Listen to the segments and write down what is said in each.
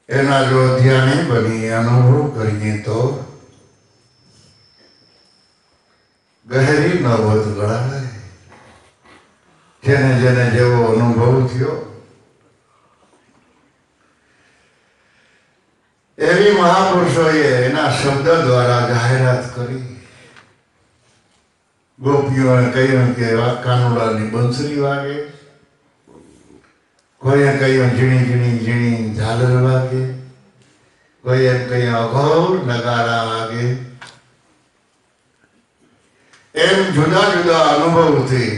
એના જો ધ્યાને બની અનુભવ કરીએ તો ગહેરી નવત ગણાય. જેને જેને જેવો અનુભવ થયો એવી મહાપુરુષોએ એના શબ્દ દ્વારા જાહેરાત કરી. ગોપીઓએ કહ્યું કે કાનુડાની બંસરી વાગે, કોઈએ કહ્યું ઝીણી ઝીણી ઝીણી ઝાલર વાગે, કોઈએ કહ્યું અઘોર નગારા વાગે. એમ જુદા જુદા અનુભવથી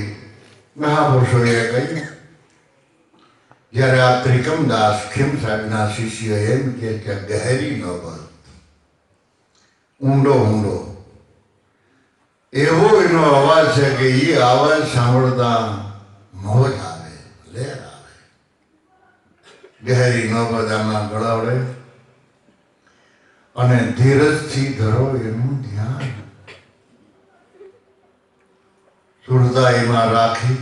મહાપુરુષોએ કહ્યું. જ્યારે આ ત્રિકમદાસ ખીમ સાહેબના શિષ્ય એમ કે ગહેરી નોબત, ઊંડો ઊંડો એવો એનો અવાજ છે કે એ અવાજ સાંભળતા મોજ આવે, લહેર આવે. ગહેરી નોબત આમાં ગળાવડે અને ધીરજથી ધરો એનું ધ્યાન. સુરતા એમાં રાખી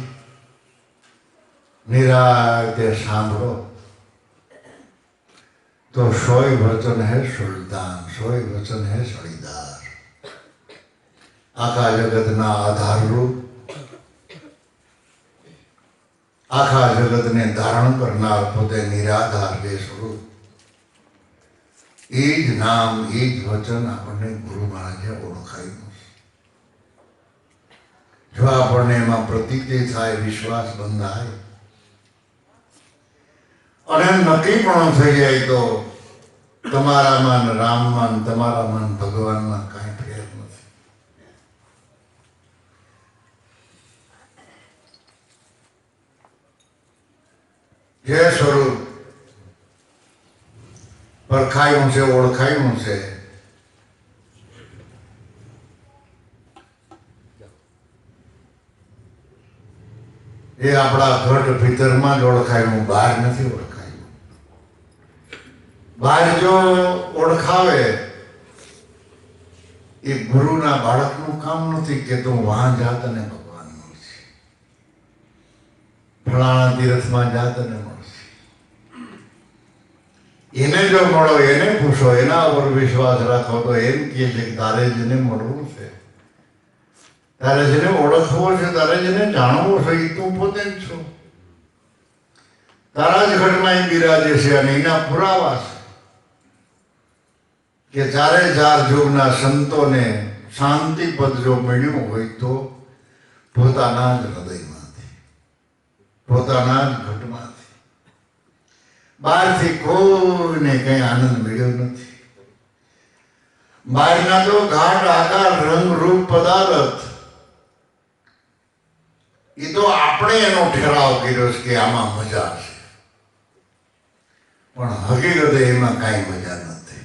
નિરાતે સાંભળો તો સોય વચન હે સુલતાન, સોય વચન હે સળીદાર. આખા જગતના આધારરૂપ, આખા જગતને ધારણ કરનાર પોતે નિરાધાર બે સ્વરૂપ. એ જ નામ, એ જ વચન આપણને ગુરુ મહારાજે ઓળખાયું. જો આપણને એમાં પ્રતિક્રિય થાય, વિશ્વાસ બંધાય અને નક્કી પણ થઈ જાય તો તમારામાં રામમાં, તમારામાં ભગવાનમાં કાંઈ ફેર નથી. જે સ્વરૂપ પરખાયું છે, ઓળખાયું છે, એ આપણા ઘટ ભીતરમાં જ ઓળખાયું, બહાર નથી ઓળખાયું. બહાર જો ઓળખાવે એ ગુરુના બાળકનું કામ નથી કે તું વહાં જાત અને ભગવાન મળશે, ફલાણા તીર્થમાં જાત અને મળશે. એને જો મળો, એને પૂછો, એના ઉપર વિશ્વાસ રાખો તો એમ કહે છે કે તારે જેને મળવું છે, તારે જેને ઓળખવો છે, તારે જેને જાણવો છે, એ તું પોતે જ છો. તારા જ ઘટમાં એ બિરાજે છે અને એના પુરાવા છે કે ચારે ચાર યુગના સંતોને શાંતિ પદ જો મળ્યું હોય તો પોતાના જ હૃદયમાંથી, પોતાના જ ઘટમાંથી. બહારથી કોઈને કઈ આનંદ મળ્યો નથી. બહારના તો ઘાટ આકાર રંગ રૂપ પદાર્થ એ તો આપણે એનો ઠરાવ કર્યો છે કે આમાં મજા છે, પણ હકીકતે એમાં કાંઈ મજા નથી.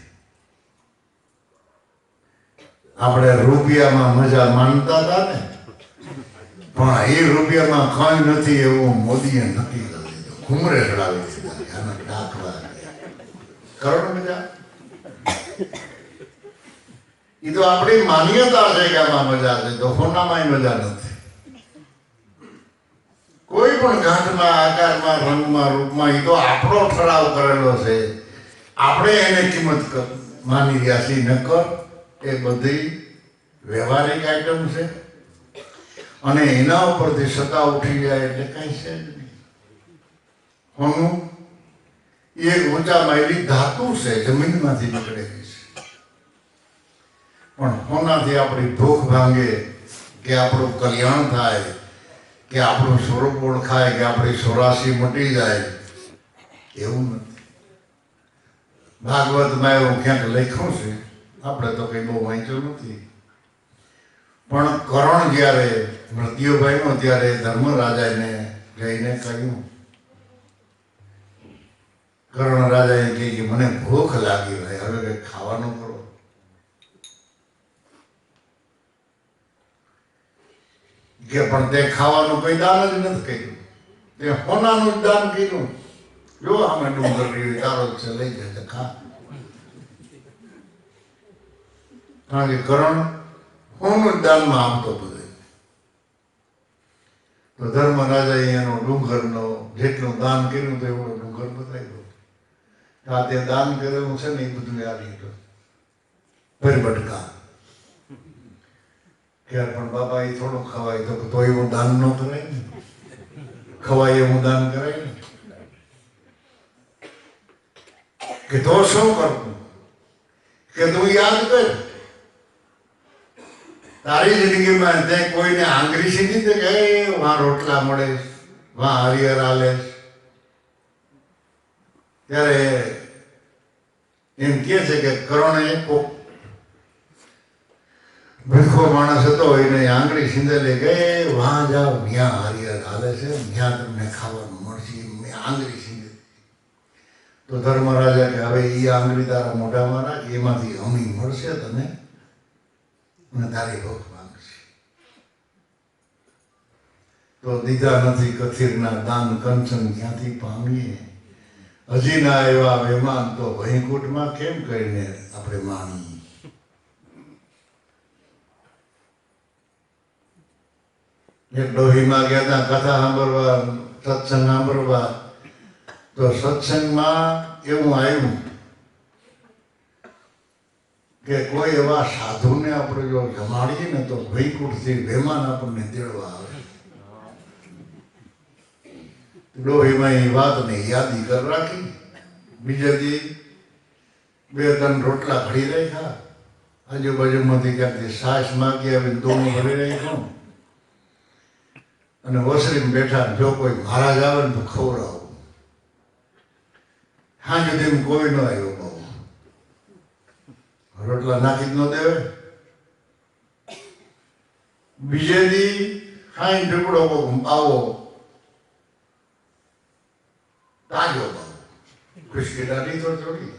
આપણે રૂપિયામાં મજા માનતા હતા ને, પણ એ રૂપિયામાં કાંઈ નથી એવું મોદીએ નક્કી કરી દીધું. ઘુમરે ચડાવી દીધા, આના દાખલા કરોડ મજા. એ તો આપણી માન્યતા છે કે આમાં મજા છે, તો હોનામાં મજા નથી. કોઈ પણ ઘાટમાં, આકારમાં, રંગમાં, રૂપમાં એ તો આપણો ઠરાવ કરેલો છે. આપણે એને કિંમત માની રહ્યા છીએ. નકર એ બધી વ્યવહારિક આઈટમ છે અને એના ઉપરથી સત્તા ઉઠી જાય એટલે કઈ છે જ નહીં. કોનું એ એક ઊંચા માયલી ધાતુ છે, જમીનમાંથી નીકળેલી છે. પણ કોનાથી આપણી ભૂખ ભાંગે, કે આપણું કલ્યાણ થાય, કે આપણું સ્વરૂપ ઓળખાય, કે આપણી સોરાશી મટી જાય, એવું નથી. ભાગવતમાં એવું ક્યાંક લખ્યું છે, આપણે તો કઈ બહુ વાંચ્યું નથી. પણ કરણ જ્યારે મૃત્યુ પામ્યો ત્યારે ધર્મરાજાને જઈને કહ્યું, કરણ રાજાએ કહે કે મને ભૂખ લાગી ભાઈ, હવે કઈ ખાવાનું કરો. કે પણ તે ખાવાનું કોઈ દાન જ નથી કર્યું, તે હોનાનું જ દાન કર્યું. જો આમે ડુંગર રહ્યું તારો છે, લઈ જાય ખા. કારણ કે કરણ હોનું જ દાનમાં આપતો બધે. તો ધર્મ રાજાએ એનો ડુંગરનો જેટલું દાન કર્યું તો એવડો ડુંગર બતાવ્યો. આ તે દાન કરેલું છે ને એ બધું યાદ લીધું ભટકા. કે પણ બાબા એ થોડું ખવાય, તો એવું દાન ન કરાય ને, ખવાય એવું દાન કરાય ને. કે તો શું કરવું, કે તું યાદ કર તારી જિંદગીમાં તે કોઈને આંગળી સીધી તે કે વાં રોટલા મળે, વાં હરિહર હાલે. ત્યારે એમ કે છે કે કરણે કોક ભીખો માણસ હતો, એને આંગળી સીંધેલી ગઈ, વાં જાઓ ત્યાં હરિહર હાલે છે, ત્યાં તમને ખાવાનું મળશે. આંગળી સીંધે તો ધર્મરાજા કે હવે એ આંગળી તારા મોઢામાં રાખ, એમાંથી અમી મળશે તને અને તારી ભૂખ માંગશે. તો દીધા નથી કથિરના દાન કંચન ક્યાંથી પામીએ, હજી ના એવા મહેમાન તો વહીકૂટમાં કેમ કરીને આપણે માણીએ. એક ડોહીમાં ગયા હતા કથા સાંભળવા, સત્સંગ સાંભળવા. તો સત્સંગમાં એવું આવ્યું કે કોઈ એવા સાધુને આપણે જો જમાડીએ ને તો વૈકુંઠથી મહેમાન આપણને તેડવા આવે. ડોહીમાં એ વાતને યાદી કરી રાખી. બીજા દી 2-3 રોટલા ઘડી રાખ્યા, આજુબાજુમાંથી ક્યાંકથી છાશ માગી આવીને દોણું ભરી રાખ્યું અને વસરીમાં બેઠા. જો કોઈ મહારાજ આવે ને તો ખવડાવું. સાંજ સુધી કોઈ ન આવ્યો, બહુ રોટલા નાખી જ ન દેવે. બીજે દી ખાઈ ઢીકડો આવો તાજો બાવો, ખુશકી દાઢી તો થોડી,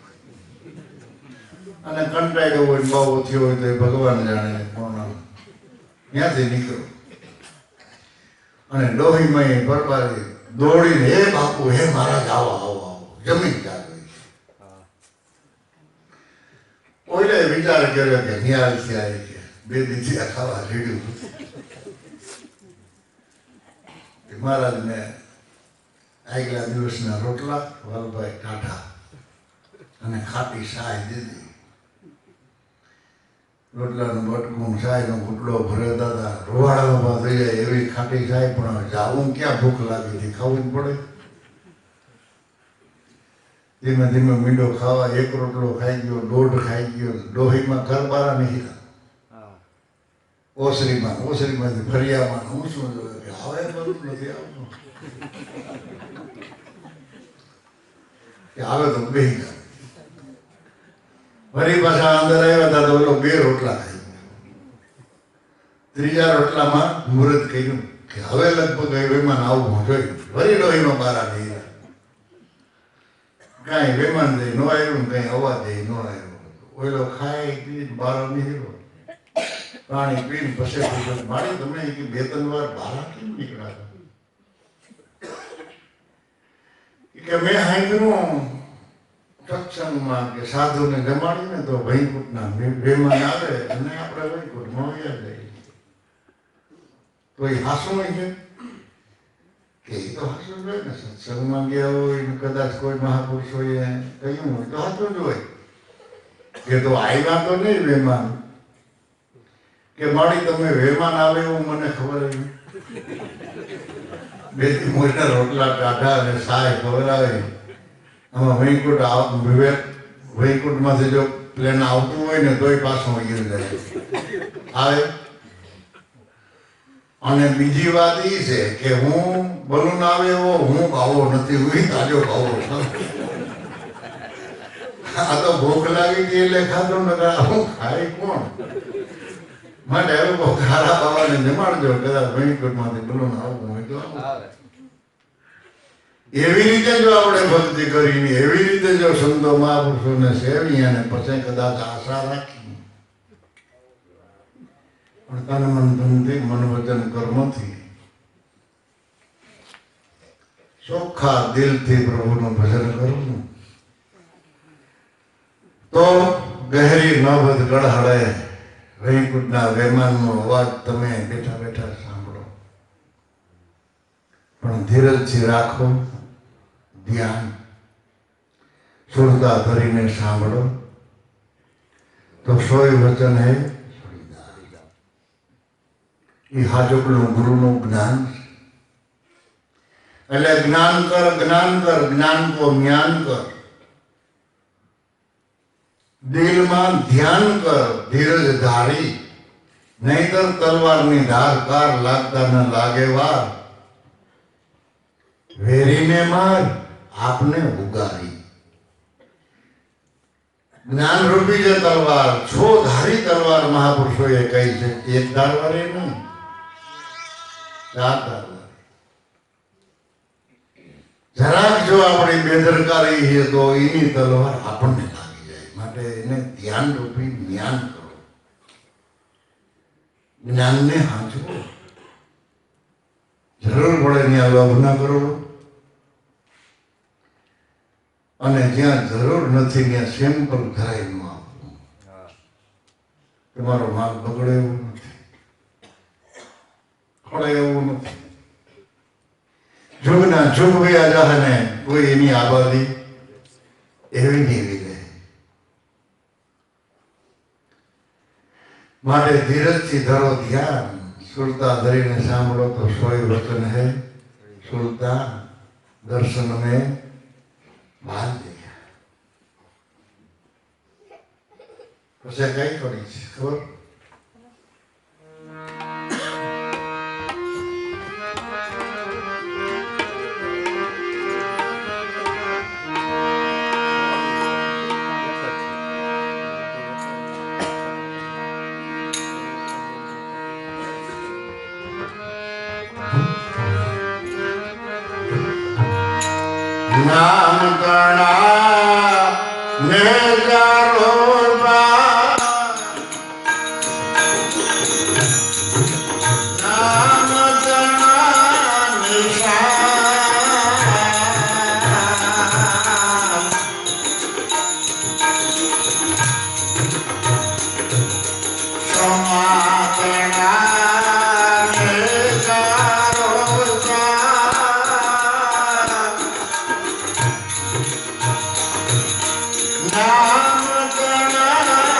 અને કંટાળ્યો હોય બાવો થયો હોય તો એ ભગવાન જાણે. પણ ત્યાંથી નીકળો અને ડોહીમાં એ બરબારી દોડીને, હે બાપુ, હે મહારાજ, આવો આવો આવો, જમીન જાગવી. ઓલે વિચાર કર્યો કે ન્યાલ થયા કે 2 દિવસથી આ ખાવા રેડ્યું. મહારાજને આગલા દિવસના રોટલા વાલભાઈ ટાઢા અને ખાટી સાય દીધી. રોટલાનું બટકું, સાયનો ગુટલો ભરેતા હતા, રોવાડામાં થઈ જાય એવી ખાટી સાય. પણ જાવું ક્યાં, ભૂખ લાગી હતી, ખાવું જ પડે. ધીમે ધીમે મીંડો ખાવા, 1 રોટલો ખાઈ ગયો, 1.5 ખાઈ ગયો. ડોહીમાં કરબારા નહીં, ઓસરીમાંથી ફરિયામાં. હું શું જોયું કે હવે બધું નથી આવતું, કે આવે તો બેહી ગયા. ફરી પાછા અંદર આવ્યા હતા તો ઓલો 2 રોટલા ખાઈ ગયો. 3જા રોટલામાં મુહૂર્ત કર્યું કે હવે લગભગ વિમાન આવવું જોયું. ફરી ડોહીમાં બારા નહીં, કાંઈ વિમાન દઈ ન આવ્યું, કઈ અવાજ દઈ ન આવ્યો. ઓલો ખાઈ પી બાર નીકળ્યો, પાણી પીને પછી મારી તમે 2-3 વાર બહાર કેમ નીકળ્યા? કે મેં સાંભળ્યું સત્સંગમાં કે સાધુને જમાડીને તો વૈકુંઠના મહેમાન આવે અને આપણે વૈકુંઠમાં વયા જઈએ. તો એ હાસું છે કે એ તો હાસું જ હોય ને. સત્સંગમાં ગયા હોય ને કદાચ કોઈ મહાપુરુષોએ કહ્યું હોય તો હાસું જ હોય. કે તો આવ્યા તો નહીં મહેમાન, કે મારી તમે મહેમાન આવે એવું મને ખબર નહીં. 2 મોટા રોટલા ટાઢા અને સાય ખવડાવે આમાં વૈકુંઠમાંથી જો પ્લેન આવતું હોય ને તોય પાછું ગીર જાય આવે. અને બીજી વાત એ છે કે હું બલૂન આવે એવો હું ભાવો નથી, હું તાજો ભાવો. આ તો ભૂખ લાગી ગઈ એટલે ખાધો ને હું ખાય કોણ માટે હવે બહુ ખારા બાવાને જમાડજો, કદાચ વૈકુંઠમાંથી બલૂન આવવું હોય તો આવે. એવી રીતે જો આપણે ભક્તિ કરીને એવી રીતે જો સંતો મહાપુરુષોને સેવી અને પછી કદાચ આશા રાખી પણ તન મન ધનથી મન વચન કર્મથી ચોખ્ખા દિલથી પ્રભુનું ભજન કરવું તો ગહેરી નભ ગળહળે વૈકુંઠના વૈમાનનો અવાજ તમે બેઠા બેઠા સાંભળો, પણ ધીરજથી રાખો, ધ્યાન સુરતા ધરીને સાંભળો તો સોય વચન હે એ હાજકનું ગુરુનું જ્ઞાન. એટલે જ્ઞાન કર જ્ઞાન કો જ્ઞાન કર, દિલમાં ધ્યાન કર ધીરજ ધારી, નહીતર તલવારની ધાર કાર લાગતા ન લાગે વાર, વેરીને માર આપને ઉગારી. જ્ઞાન રૂપી જે તલવાર છો ધારી તલવાર મહાપુરુષોએ કહી છે, એક ધારવારે નહીં, 4 ધારવાર. જરાક જો આપણી બેદરકારી છે તો એની તલવાર આપણને લાગી જાય. માટે એને ધ્યાન રૂપી જ્ઞાન કરો, જ્ઞાનને હાંચવો. જરૂર પડે ત્યાં લોભ ના કરો, અને જ્યાં જરૂર નથી ત્યાં સિમ્પલ ધરાઈ ન આપવું. તમારો માલ બગડે એવું નથી, ખોળે એવું નથી. જુગના જુગ વયા જાહને કોઈ એની આબાદી એવી નહીં રહે. માટે ધીરજથી ધરો ધ્યાન, સુરતા ધરીને સાંભળો તો સોય વચન હે સુરતા દર્શન में બાંધ दिया. પછી કઈ કરી છે ખબર? નામ ગણા ને જારો નામ ગણા નિશાન સમા ગણા ને જારો નામ ગણા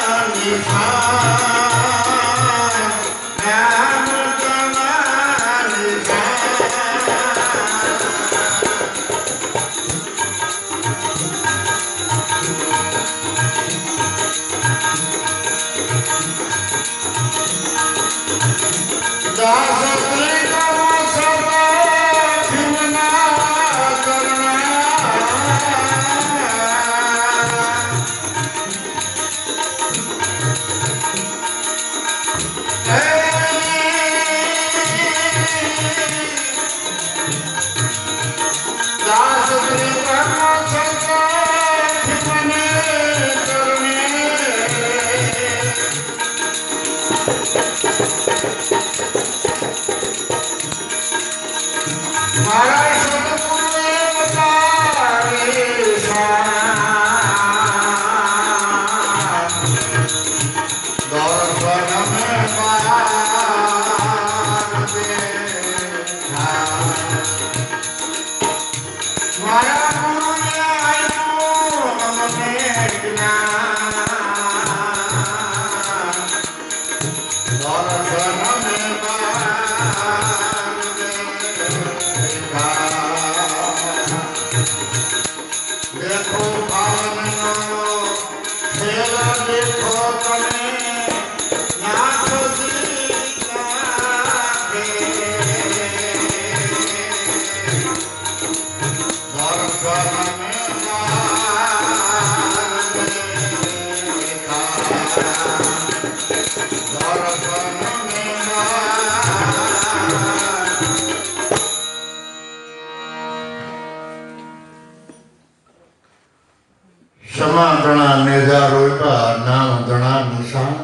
નેજા રોયપા નામ ધણા નિશાન.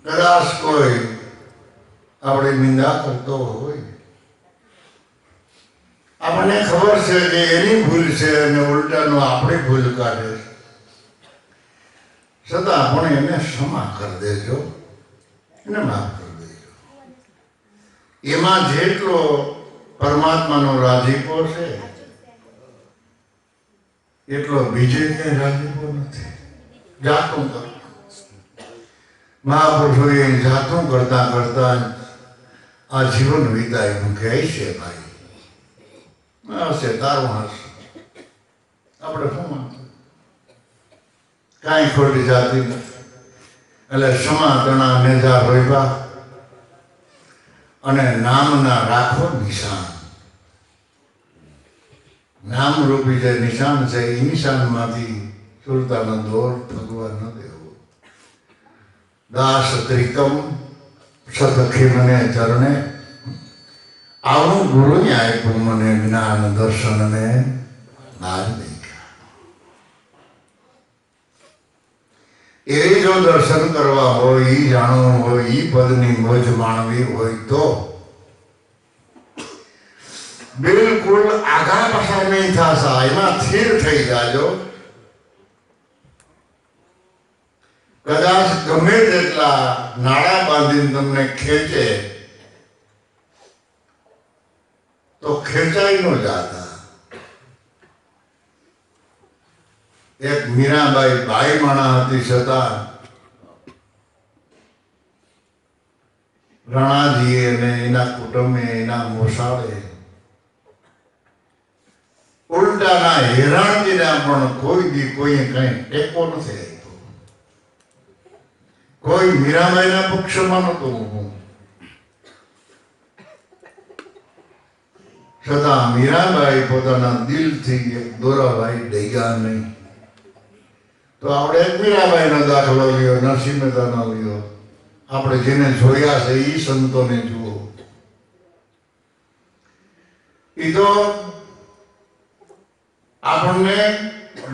કદાચ કોઈ આપણી નિંદા કરતો હોય, આપણને ખબર છે કે એની ભૂલ છે અને ઉલટાનું આપણી ભૂલ કાઢે છે, છતાં આપણે એને ક્ષમા કરી દેજો, એને માફ કરી દેજો. એમાં જેટલો પરમાત્માનો રાજીપો છે એટલો બીજે ક્યાંય રાજીપો નથી. જાતું કરતા મહાપુરુષોએ જાતું કરતા કરતા આ જીવન વિતાયું કહે છે. ભાઈ હશે તારું હશે, આપણે શું માનતું, કાંઈ ખોટી જાતી નથી. એટલે ક્ષમા તણા નેજા રોયબા અને નામના રાખો નિશાન. નામરૂપી જે નિશાન છે એ નિશાનમાંથી સુરતાનો દોર ભગવાન ન દેવો. દાસ ત્રિકમ સતખી મને ચરણે, આવું ગુરુએ આપ્યું મને જ્ઞાન દર્શન ને માર્ગ. એ જો દર્શન કરવા હોય, એ જાણવું હોય, એ પદની મોજ માણવી હોય તો બિલકુલ આગા પાછા નહીં થશે, એમાં સ્થિર થઈ જાજો. કદાચ ગમે તેટલા નાળા બાંધીને તમને ખેંચે તો ખેંચાઈ ન જાતા. એક મીરાબાઈ બાઈ માણા હતી, છતાં રણાજીએ અને એના કુટુંબે એના મોસાળે ઉલટાના હેરાનજીને પણ કોઈ દી કોઈએ કઈ ટેકો નથી આપ્યો. કોઈ મીરાબાઈના પક્ષમાં નહોતું ઊભું, છતાં મીરાબાઈ પોતાના દિલથી એક દોરાભાઈ ડેગા નહીં. તો આપણે એક મીરાબાઈનો દાખલો લ્યો, નરસિંહ મહેતાનો લ્યો, આપણે જેને જોયા છે એ સંતોને જુઓ. એ તો આપણને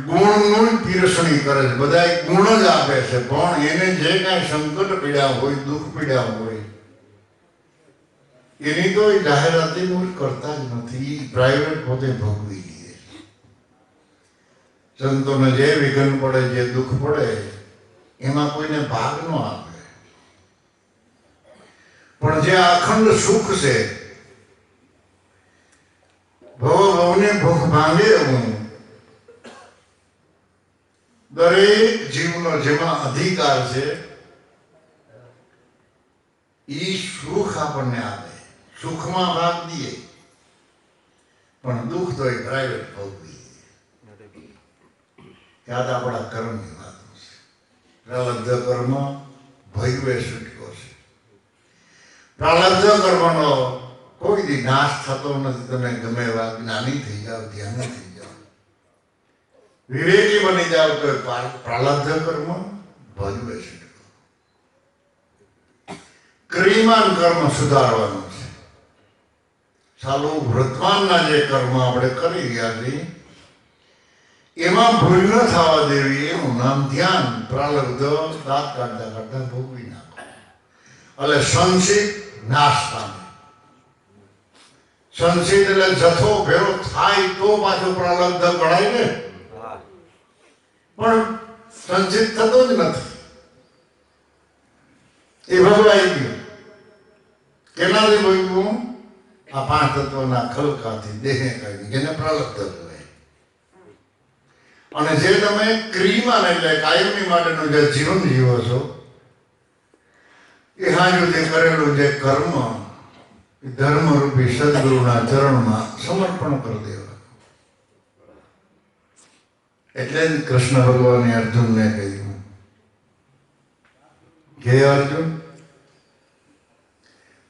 ગુણનું પીરસણી કરે છે, બધા ગુણ જ આપે છે, પણ એને જે કાંઈ સંકટ પીડ્યા હોય, દુઃખ પીડ્યા હોય, એની તો જાહેરાતી કરતા જ નથી. પ્રાઇવેટ પોતે ભોગવી લે. સંતોને જે વિઘ્ન પડે, જે દુઃખ પડે, એમાં કોઈને ભાગ ન આપે. પણ જે અખંડ સુખ છે, ભવને ભૂખ ભાંગે એવું દરેક જીવનો જેમાં અધિકાર છે, એ સુખ આપણને આપે. સુખમાં ભાગ દઈએ, પણ દુઃખ તો એ પ્રાઇવેટ ભોગવી. યાદ આપણા કર્મની વાતો છે. પ્રારબ્ધ કર્મ ભોગવે છૂટ્યો છે. પ્રારબ્ધ કર્મનો કોઈ દી નાશ થતો નથી. તમે ગમે એવા જ્ઞાની થઈ જાઓ, ધ્યાન થઈ જાઓ, વિવેકી બની જાઓ, તો પ્રારબ્ધ કર્મ ભોગવે છૂટ્યો. ક્રિયમાન કર્મ સુધારવાનું છે. ચાલો વર્તમાનના જે કર્મ આપણે કરી રહ્યા છીએ એમાં ભૂલ ન થવા દેવી, એનું નામ ધ્યાન. પ્રારબ્ધ દાંત કાઢતા કાઢતા ભોગવી નાખો, એટલે સંચિત નાશ પામે. સંચિત એટલે જથ્થો ભેરો થાય તો પાછો પ્રારબ્ધ ગણાય ને, પણ સંચિત થતો જ નથી. એ ભગવાઈ ગયું. કેનાથી ભોગવું? આ પાંચ તત્વના ખલકાથી દેહે કાઢી, જેને પ્રારબ્ધ કહેવાય. અને જે તમે ક્રિયમાન એટલે કાયમની માટેનું જે જીવન જીવો છો, એ હાજુ જે કરેલું જે કર્મ ધર્મરૂપી સદગુરુના ચરણમાં સમર્પણ કરી દેવા. એટલે જ કૃષ્ણ ભગવાને અર્જુનને કહ્યું કે અર્જુન,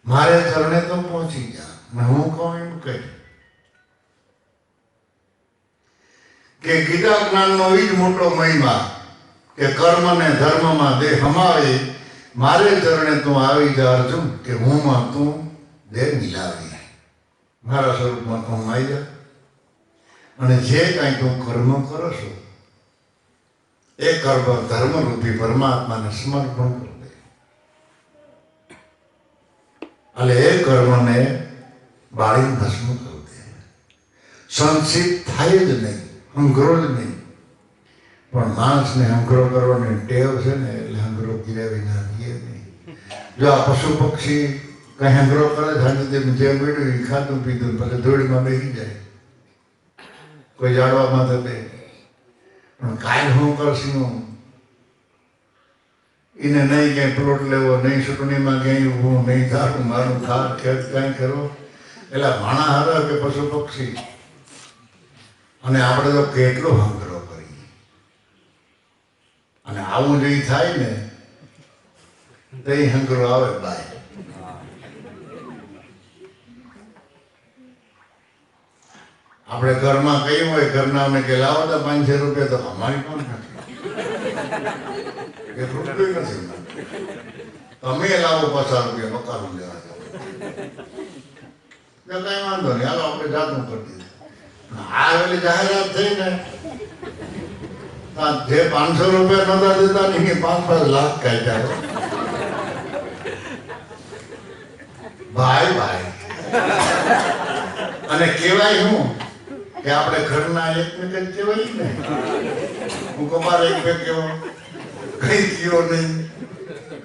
મારે ચરણે તો પહોંચી જા, હું કહું એમ કહી. કે ગીતા જ્ઞાનનો એ જ મોટો મહિમા કે કર્મ ને ધર્મમાં દેહ હમાવી, મારે ચરણે તું આવી જા અર્જુન, કે હું માં તું દેહ મિલાવી, મારા સ્વરૂપમાં તું આવી જા. અને જે કાંઈ તું કર્મ કરો છો એ કર્મ ધર્મરૂપી પરમાત્માને સમર્પણ કરી દે. એટલે એ કર્મને બાળી ભસ્મ કરી દે. સંચિત થાય જ નહીં, હંગરો જ નહીં. પણ માણસને હંગરો કરવાની ટેવ છે ને, એટલે હંગરો કર્યા વિના રહીએ નહીં. જો આ પશુ પક્ષી કઈ હંગરો કરે છે, જે મેળવ્યું ખાધું પીધું પછી ધૂળમાં બેસી જાય, કોઈ જાડવામાં તો બે. પણ કાલ હું કરશું, એને નહીં ક્યાંય પ્લોટ લેવો, નહીં ચૂંટણીમાં ક્યાંય ઊભું, નહીં તારું મારું ખાર ખેત કાંઈ કરવો. એટલે માણા હારે કે પશુ પક્ષી. અને આપણે તો કેટલો હંગરો કરીએ. અને આવું જે થાય ને તો એ હંગરો આવે બાય. આપણે ઘરમાં કહ્યું હોય ઘરનાને કે લાવો તો 500 રૂપિયા, તો અમારી પણ નથી, એક રૂપિયો નથી. તમે લાવો 50 રૂપિયા બકાલું લેવા જાઓ, કઈ વાંધો નહીં, હાલો આપણે જાતનું કરી દીધું. આ વેલી જાહેરાત થઈ ને, જે 500 રૂપિયા નતા દેતા ને 5-5 લાખ કાઢ્યા. ભાઈ ભાઈ. અને કહેવાય હું કે આપણે ઘરના એકમેક જ કહેવાય ને. હું કમાર એકમેક કેવો કઈ કયો નહીં,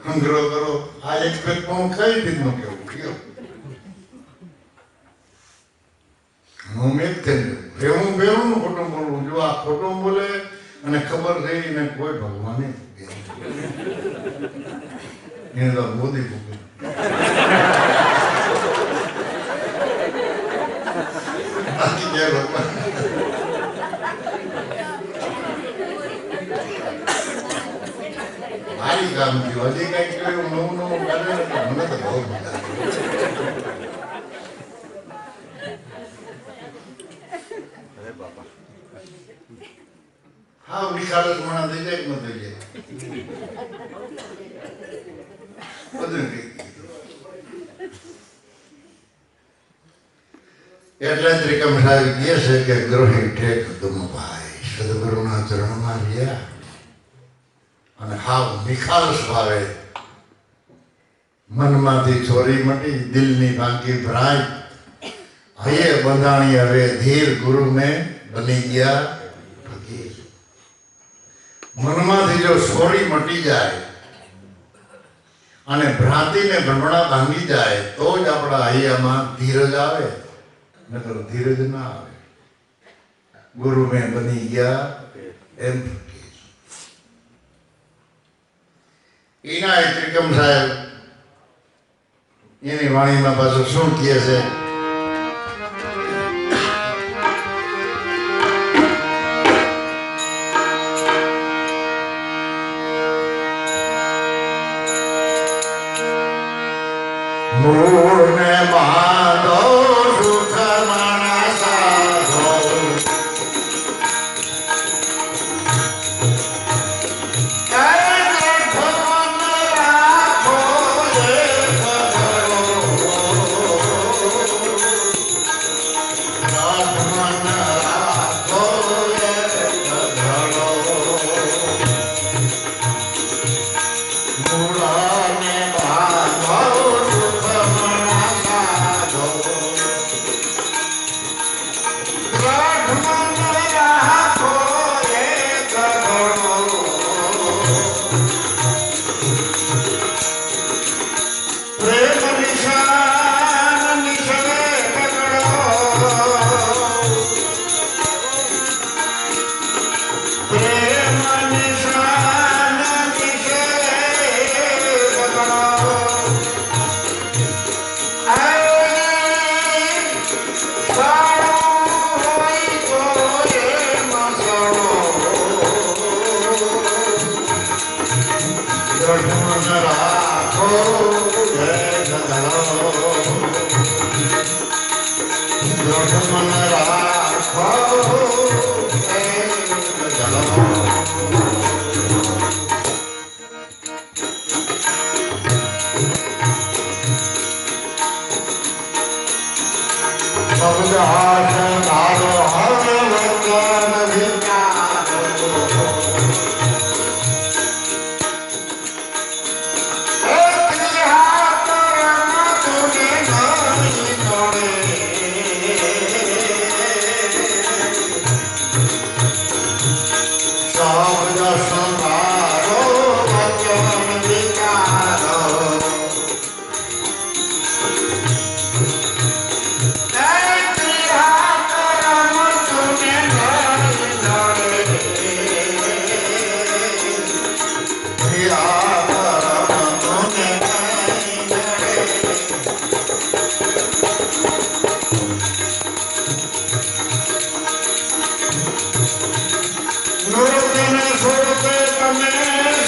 હંગરો કરો. આ એકમેક હું કઈ રીતનું કેવું કયો હું મેં એવું બેવું ખોટું બોલવું. જો આ ખોટું બોલે અને ખબર થઈ ને કોઈ ભગવાન એને તો મોદી ભૂગે. મારી કામ થયું હજી કઈક નવું નવું કરે મને તો બહુ મજા આવે. હા વિખારસ મણા થઈ જાય કે ન થઈ જાય બધું. એટલે ત્રિકમ સાહેબ કહે છે કે ગ્રોહી ઠેક દુમભાઈ સદગુરુના ચરણમાં રહ્યા અને હાવ નિખાલસ ભાવે મનમાંથી ચોરી મટી, દિલની ભાંગી ભરાય, હૈયે બંધાણી હવે ધીર ગુરુ મેં બની ગયા ફકીર. મનમાંથી જો ચોરી મટી જાય અને ભ્રાંતિને ભ્રમણા ભાંગી જાય તો જ આપણા હૈયામાં ધીરજ આવે, નકર ધીરજ ના આવે. ગુરુ મેં બની ગયા એમ ફકીર. એના ત્રિકમ સાહેબ એની વાણીમાં પાછું શું કહે છે? મૂળને બાંધો સુખ માણા સાધો, નૃત્યને સ્વરૂપે તમે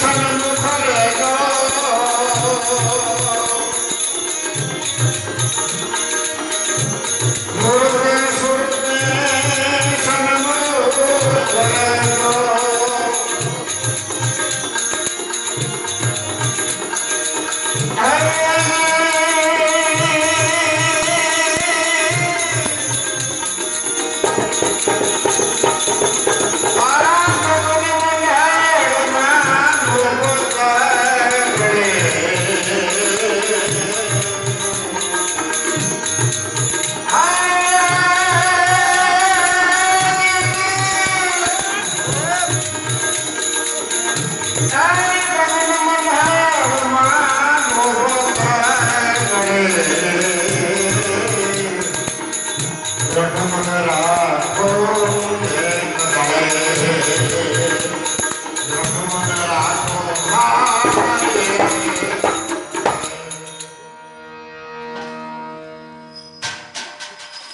સન્મુખ રહેજો. નૃત્ય સ્વરૂપે સન્મુખ રહેજો.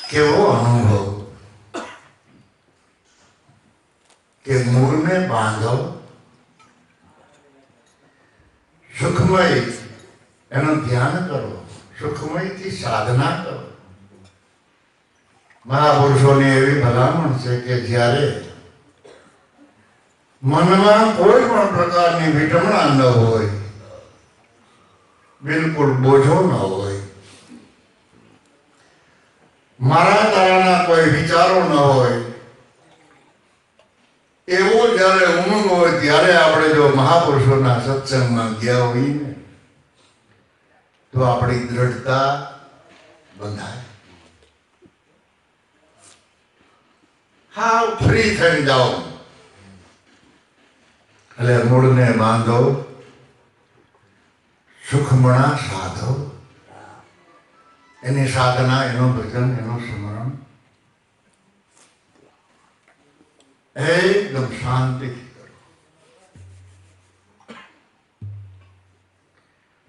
કેવો અનુભવ કે મૂળને બાંધો, સુખમય એનું ધ્યાન કરો, સુખમયથી સાધના કરો. મહાપુરુષોની એવી ભલામણ છે કે જ્યારે મનમાં કોઈ પણ પ્રકારની વિટમણા ન હોય, બિલકુલ બોજો ન હોય, મારા તારાના કોઈ વિચારો ન હોય, એવો જ્યારે ઉમંગ હોય ત્યારે આપણે જો મહાપુરુષોના સત્સંગમાં ગયા હોઈએ ને તો આપણી દ્રઢતા બંધાય. હા, ફ્રી થઈ જાઓ. એટલે મૂળને બાંધો, સુખમણા સાધો, એની સાધના, એનું ભજન, એનું સ્મરણ એકદમ શાંતિથી કરો.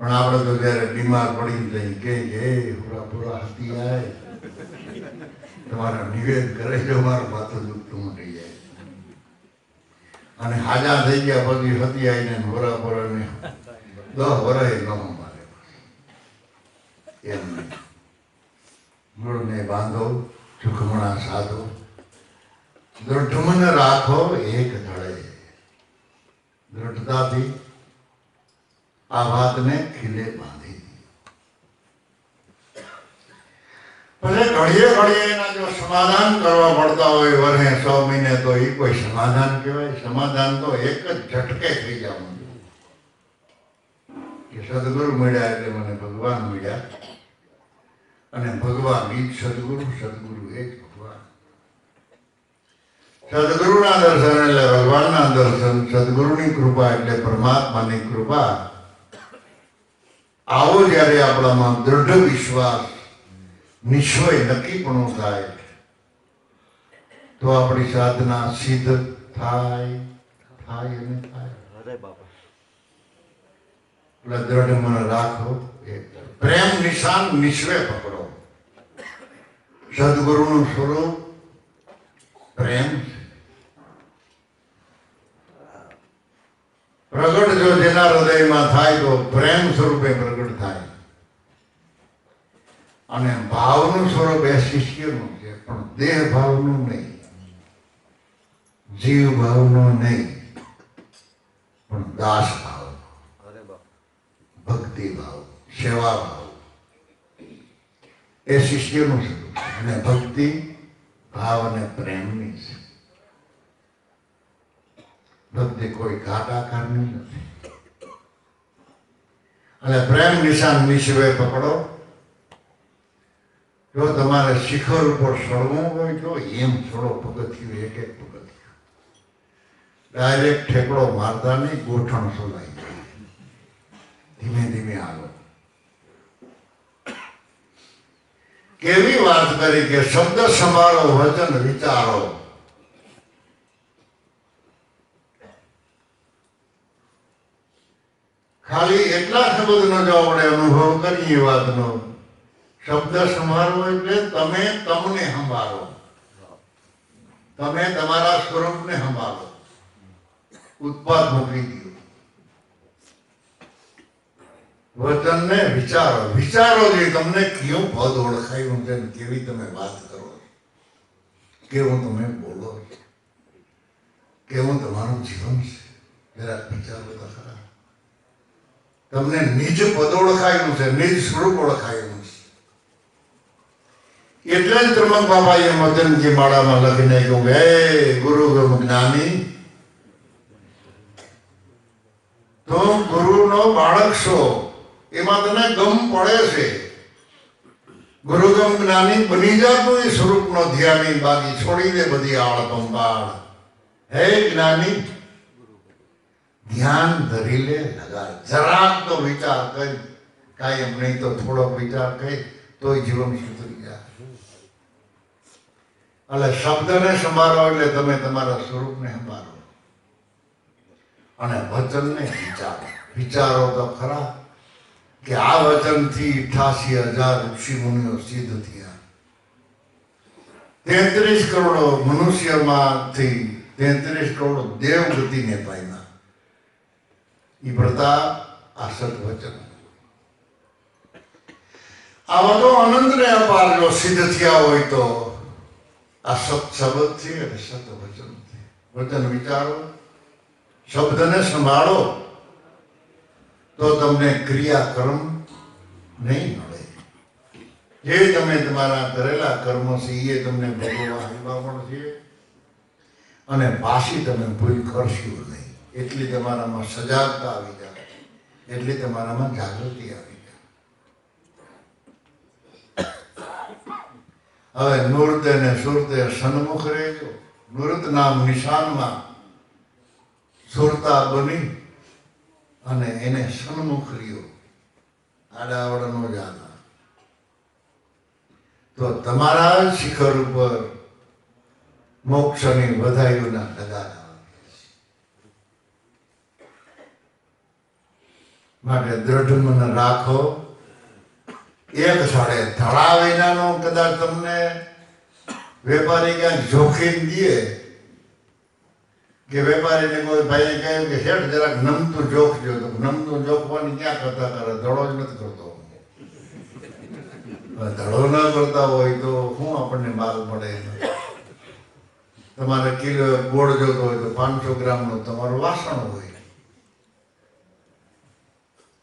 પણ આપણે તો જયારે બીમાર પડી જઈએ કે પૂરા પૂરા હતી આય તમારા નિવેદ કરે છે, મારું માથું દુખતું મટી જાય. અને હાજા થઈ ગયા પછી હતી આવીને વરા વરાને 10 વરાય ન મારે. એમ નહીં. મૂળને બાંધો, સુખમણા સાધો, દૃઢ મન રાખો એક ધડે. દૃઢતાથી આ વાતને ખીલે બાંધી. ભલે ઘડીએ ઘડીએ એના જો સમાધાન કરવા પડતા હોય વર્ષે 100 મહિને, તો એ કોઈ સમાધાન કહેવાય? સમાધાન તો એક જ ઝટકે થઈ જવાનું કે સદગુરુ મળ્યા એટલે મને ભગવાન મળ્યા, અને ભગવાન ઈ જ સદગુરુ, સદગુરુ એ જ ભગવાન. સદગુરુના દર્શન એટલે ભગવાનના દર્શન, સદગુરુની કૃપા એટલે પરમાત્માની કૃપા. આવો જ્યારે આપણામાં દૃઢ વિશ્વાસ, નિશ્ચય, નક્કીપણું થાય તો આપણી સાધના સિદ્ધ થાય થાય અને થાય. એટલે દ્રઢ મન રાખો, પ્રેમ નિશાન નિશ્ચય પકડો. સદગુરુનું સ્વરૂપ પ્રેમ છે. પ્રગટ જો જેના હૃદયમાં થાય તો પ્રેમ સ્વરૂપે પ્રગટ થાય. અને ભાવનું સ્વરૂપ એ શિષ્યનું છે, પણ દેહ ભાવનું નહીં, જીવ ભાવનું નહીં, પણ દાસ ભાવ, ભક્તિ ભાવ, સેવા ભાવ એ શિષ્યનું સ્વરૂપ છે. અને ભક્તિ ભાવ અને પ્રેમની છે. ભક્તિ કોઈ ઘાટ આકારની નથી. અને પ્રેમ નિશાન નિશ્ચય પકડો. જો તમારે શિખર ઉપર ચડવું હોય તો એમ ચડો, પગથિયું એક એક પગથિયું. ડાયરેક્ટ ઠેકડો મારતા નહીં, ગોઠણ સોલાઈ જાય. ધીમે ધીમે હાલો. કેવી વાત કરી કે શબ્દ સંભાળો, વચન વિચારો. ખાલી એટલા શબ્દનો જો આપણે અનુભવ કરીએ વાતનો, શબ્દ સંભાળવો એટલે તમે તમને સંભાળો. તમે તમારા સ્વરૂપને સંભાળો, ઉત્પાદ મૂકી દો, વચનને વિચારો. વિચારો જે તમને કયું પદ ઓળખાયું છે, કેવી તમે વાત કરો, કેવું તમે બોલો, કેવું તમારું જીવન છે, જરાક વિચારો તો ખરા. તમને નિજ પદ ઓળખાયું છે, નિજ સ્વરૂપ ઓળખાયું છે. એટલે જ ત્રમક બાબાએ મદનજી માળામાં લખીને કહ્યું, હે ગુરુ જ્ઞાની, તો ગુરુનો બાળક છો, એમાં તને ગમ પડે છે. ગુરુગમ જ્ઞાની બની જાતું એ સ્વરૂપનો ધ્યાની, બાકી છોડી દે બધી આળ પંપાળ. હે જ્ઞાની, ધ્યાન ધરી લે, લગાડ. જરાક તો વિચાર કરી, કાયમ નહીં તો થોડોક વિચાર કરી, તોય જીવન સુધરી જાય. એટલે શબ્દને સંભાળો એટલે તમે તમારા સ્વરૂપને સંભાળો, અને વચનને વિચારો. વિચારો તો ખરા કે આ વચનથી 88,000 ઋષિ મુનિઓ સિદ્ધ થયા. 33 કરોડ મનુષ્યમાંથી 33 કરોડ દેવ ગતિને પામ્યા. એ પ્રતાપ આ સત્વચન. આ બધો અનંતને અપાર જો સિદ્ધ થયા હોય તો આ સત શબ્દથી અને સત વચનથી. વચન વિચારો, શબ્દને સંભાળો, તો તમને ક્રિયાકર્મ નહીં મળે. જે તમે તમારા કરેલા કર્મ છે એ તમને ભોગવવા આવ્યા પણ છે, અને પાછી તમે ભૂલ કરશો નહીં. એટલી તમારામાં સજાગતા આવી જાય, એટલી તમારામાં જાગૃતિ આવી જાય. હવે નૃત્ય ને સુરતે સન્મુખ રહેજો. નૃત નામ નિશાનમાં સુરતા બની અને એને સન્મુખ રહ્યો, આડાવડનો જાતા, તો તમારા શિખર ઉપર મોક્ષની વધાઈઓના ઢગારા. માટે દ્રઢ મન રાખો. એક સાડે ધડા વિનાનો કદાચ તમને વેપારી ક્યાંક જોખીને દે, કે વેપારીને કોઈ ભાઈએ કહ્યું કે શેઠ જરાક નમતું જોખજો, તો નમતું જોખવાની ક્યાં કરતા કરે, ધડો જ નથી કરતો. ધડો ન કરતા હોય તો શું આપણને માલ મળે? તમારે કિલો ગોળ જોતો હોય તો 500 ગ્રામનું તમારું વાસણ હોય,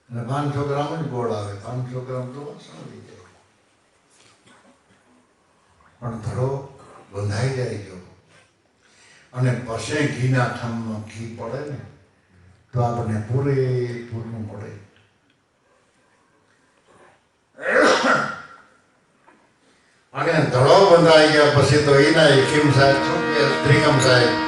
અને 500 ગ્રામ જ ગોળ આવે, 500 ગ્રામ તો વાસણ થઈ જાય. પણ ધડો બંધાઈ જાય જો, અને પછી ઘીના ઠામમાં ઘી પડે ને તો આપણને પૂરેપૂરું પડે. અને ધડો બંધાઈ ગયા પછી તો એના એકીમ સાહેબ શું કે ત્રિકમ સાહેબ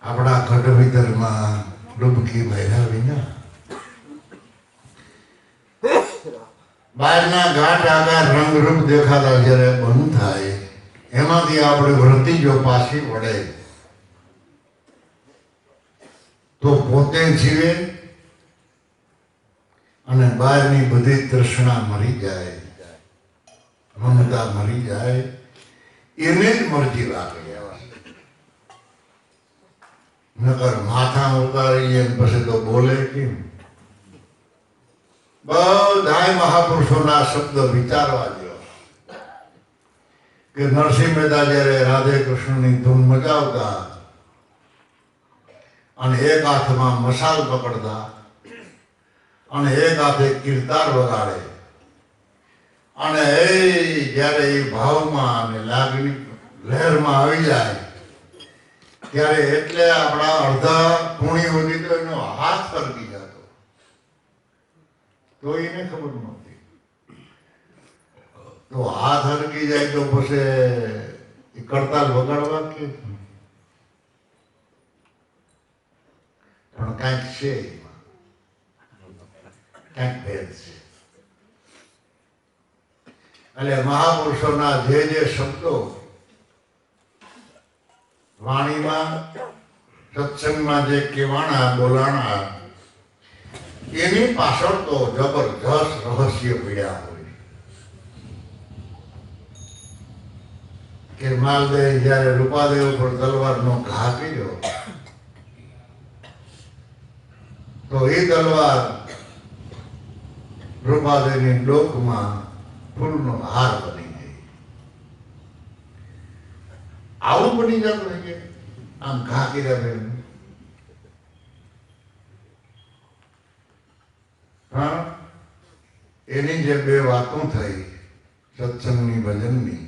આપણા ઘટ ભીતરમાં ડૂબકી ભર્યા વિના બહારના ઘાટ આકાર રંગરૂપ દેખાતા જ્યારે બંધ થાય, એમાંથી આપણી વૃત્તિ જો પાછી વળે તો પોતે જીવે અને બહારની બધી તૃષ્ણા મરી જાય, મમતા મરી જાય, એને જ મરજી લાગે. નકર માથા ઉતારીએ પછી તો બોલે કેમ? બધાય મહાપુરુષોના શબ્દ વિચારવા જેવા કે નરસિંહ મહેતા જયારે રાધે કૃષ્ણની ધૂન મચાવતા અને એક હાથમાં મશાલ પકડતા અને એક હાથે કીર્તાર વગાડે અને એ જયારે એ ભાવમાં અને લાગણી લહેરમાં આવી જાય ત્યારે એટલે આપણા અડધા પૂણી સુધી તો એનો હાથ ફરકી જતો, તો એને ખબર નહોતી. તો હાથ હરકી જાય તો પછી કરતાલ વગાડવા કે પણ કાંઈક છે, કાંઈક ભેદ છે. એટલે મહાપુરુષોના જે શબ્દો વાણીમાં સત્સંગમાં જે કહેવાના બોલાણા એની પાછળ તો જબરજસ્ત રહસ્ય પડ્યા હોય. કે માલદેવ જયારે રૂપાદેવ પર તલવારનો ઘા કર્યો તો એ તલવાર રૂપાદેવની ડોકમાં ફૂલનો હાર બની ગઈ. આવું બની જતું હોય કે આમ ઘા કર્યા બેન. હા, એની જે બે વાતો થઈ સત્સંગની ભજનની,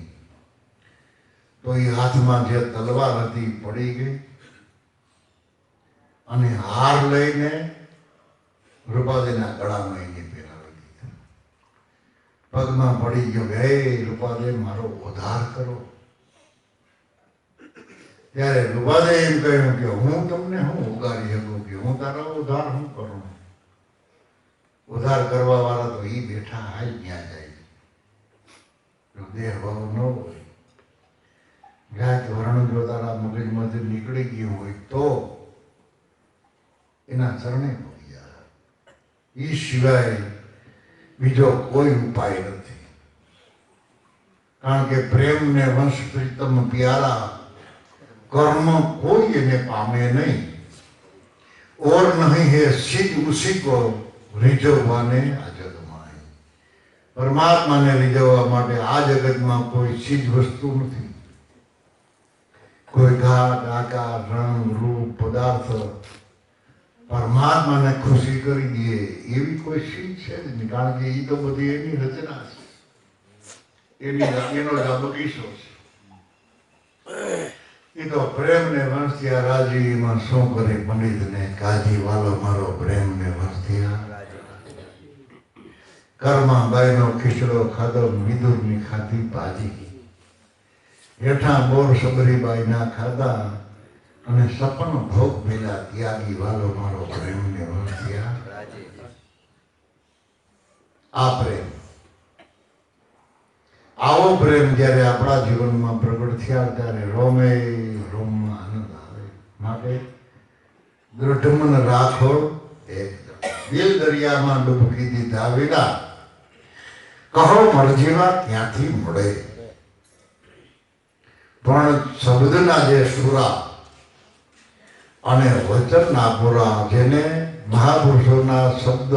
તો એ હાથમાં જે તલવાર હતી પડી ગઈ અને હાર લઈને રૂપાદેના ગળામાં એને પહેરાવી દીધા. પગમાં પડી ગયો, હે રૂપાદે મારો ઉદ્ધાર કરો. ત્યારે રૂપાદે એમ કહ્યું કે હું તમને હું ઉગારી શકું, કે હું તારો ઉદ્ધાર હું કરું? ઉદ્ધાર કરવા વાળા તો એ બેઠા હાલ ત્યાં જાય. દેહ ભાવ ન હોય, જાત વર્ણ જો તારા મગજમાંથી નીકળી ગયું હોય તો એના ચરણે પડી જાય. એ સિવાય બીજો કોઈ ઉપાય નથી. કારણ કે પ્રેમ ને વંશ પ્રીતમ પ્યારા કર્મ કોઈ એને પામે નહીં. और नहीं है सिद्ध उसी को रिझववाने आ जगમાં. પરમાત્માને રીઝવવા માટે આ જગતમાં કોઈ ચીજ વસ્તુ નથી. કોઈ ઘાટ આકાર રંગ રૂપ પદાર્થ પરમાત્માને ખુશી કરી દે એવી કોઈ ચીજ છે જ નહીં. કારણ કે એ તો બધી એની રચના છે, એનો જ બગીચો છે. એ તો પ્રેમ ને વંશિયા રાજી એમાં શું કરે પંડિત ને કાજી વાલો મારો પ્રેમ ને વંશિયા. કર્મા બાઈ નો ખીચડો ખાધો મિદુર ની ખાધી ભાજી. હેઠા બોર સબરીબાઈ ના ખાધા અને સપન ભોગ પેલા ત્યાગી વાલો મારો પ્રેમ ને વંશિયા. આ પ્રેમ, આવો પ્રેમ જયારે આપણા જીવનમાં પ્રગટ થયા ત્યારે રોમે રોમમાં આનંદ આવે. માટે દૃઢ મન રાખો એકદમ. દિલ દરિયામાં ડૂબકી દીધા વિના કહો મરજીવા ક્યાંથી મળે. પણ શબ્દના જે સુરા અને વચનના પુરા, જેને મહાપુરુષોના શબ્દ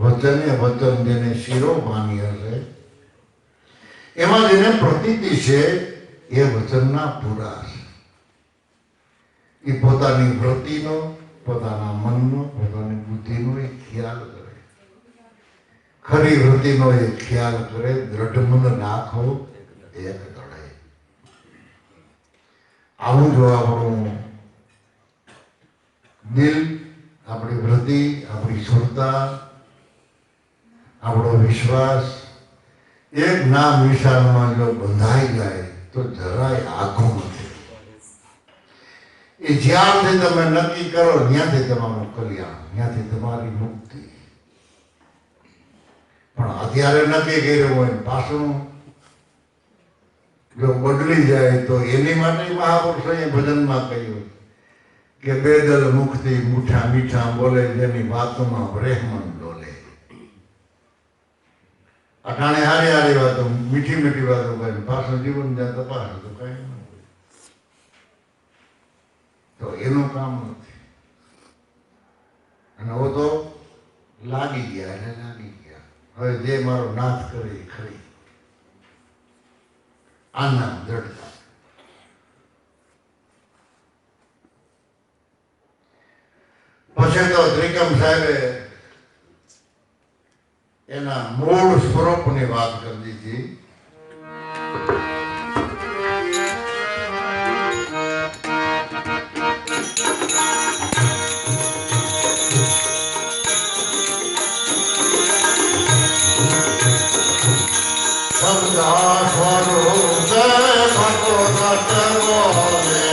વચને વચન જેને શિરોમાની હશે, એમાં જેને પ્રતીતિ છે એ વચનના પૂરા છે. એ પોતાની વૃત્તિનો, પોતાના મનનો, પોતાની બુદ્ધિનો એ ખ્યાલ કરે. ખરી વૃત્તિનો એ ખ્યાલ કરે. દ્રઢ મન રાખો એક દળે. આવું જો આપણું દિલ, આપણી વૃત્તિ, આપણી સુરતા, આપણો વિશ્વાસ એક નામ નિશાનમાં જો બંધાઈ જાય તો જરાય આઘું નથી. એ જ્યાંથી તમે નક્કી કરો ત્યાંથી તમારું કલ્યાણ, ત્યાંથી તમારી મુક્તિ. પણ અત્યારે નક્કી કર્યું હોય પાછું જો બદલી જાય તો એની માટે મહાપુરુષોએ ભજનમાં કહ્યું કે બેદલ મુક્તિ મૂઠા મીઠા બોલે જેની વાતોમાં બ્રેહમન ડોલે. અટાણે હારી હારી વાતો મીઠી મીઠી વાતો કરે પાછું જીવન જાય તો પાછું તો કઈ ન હોય. તો એનું કામ નથી. અને હવે તો લાગી ગયા એટલે લાગી ગયા. હવે જે મારો નાથ કરે એ ખરી આના દ્રઢતા. પછી તો ત્રિકમ સાહેબે એના મૂળ સ્વરૂપની વાત કરી દીધી. સદા સ્વરૂપ બોલે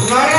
નર